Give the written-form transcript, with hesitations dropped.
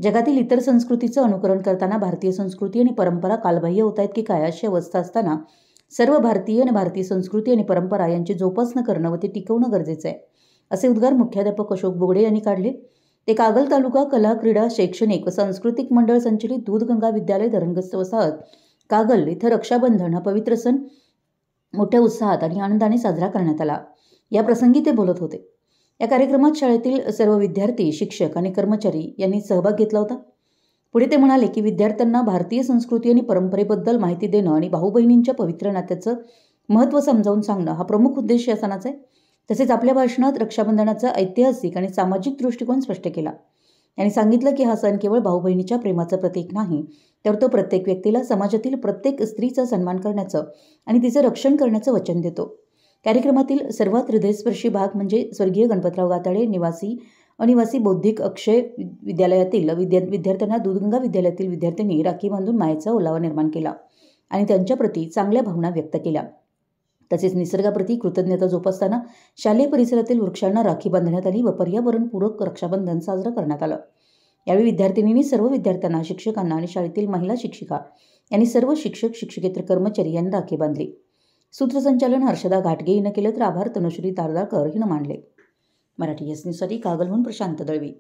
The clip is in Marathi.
जगातील इतर संस्कृतीचं अनुकरण करताना भारतीय संस्कृती आणि परंपरा कालबाह्य होत आहेत की काय, अशी अवस्था असताना सर्व भारतीय आणि भारतीय संस्कृती आणि परंपरा यांची जोपासना करणं व ती टिकवणं गरजेचं आहे, असे उद्गार मुख्याध्यापक अशोक बोगडे यांनी काढले. ते कागल तालुका कला क्रीडा शैक्षणिक व सांस्कृतिक मंडळ संचलित दूधगंगा विद्यालय धरणग्रस्त वसाहत कागल इथं रक्षाबंधन हा पवित्र सण मोठ्या उत्साहात आणि आनंदाने साजरा करण्यात आला. या प्रसंगी ते बोलत होते. या कार्यक्रमात शाळेतील सर्व विद्यार्थी, शिक्षक आणि कर्मचारी यांनी सहभाग घेतला होता. पुढे ते म्हणाले की विद्यार्थ्यांना भारतीय संस्कृती आणि परंपरेबद्दल माहिती देणं आणि भाऊ बहिणींच्या पवित्र नात्याचं महत्त्व समजावून सांगणं हा प्रमुख उद्देश या सणाचा आहे. तसेच आपल्या भाषणात रक्षाबंधनाचा ऐतिहासिक आणि सामाजिक दृष्टिकोन स्पष्ट केला. त्यांनी सांगितलं की हा सण केवळ भाऊ बहिणीच्या प्रेमाचं प्रतीक नाही, तर तो प्रत्येक व्यक्तीला समाजातील प्रत्येक स्त्रीचा सन्मान करण्याचं आणि तिचं रक्षण करण्याचं वचन देतो. कार्यक्रमातील सर्वात हृदयस्पर्शी भाग म्हणजे स्वर्गीय गणपतराव गाताडे अनिवासी बौद्धिक अक्षय विद्यालयातील विद्यार्थ्यांना दूधगंगा विद्यालयातील विद्यार्थ्यांनी राखी बांधून मायेचा ओलावा निर्माण केला आणि त्यांच्याप्रती चांगल्या भावना व्यक्त केल्या. तसेच निसर्गाप्रती कृतज्ञता जोपासताना शालेय परिसरातील वृक्षांना राखी बांधण्यात आली व पर्यावरणपूरक रक्षाबंधन साजरं करण्यात आलं. यावेळी विद्यार्थिनींनी सर्व विद्यार्थ्यांना, शिक्षकांना आणि शाळेतील महिला शिक्षिका यांनी सर्व शिक्षक, शिक्षकेतर कर्मचारी यांना राखी बांधली. सूत्रसंचालन हर्षदा घाटगे हिनं केलं तर आभार तनुश्री तारदाळकर हिनं मांडले. मराठी न्यूजसाठी कागलहून प्रशांत दळवी.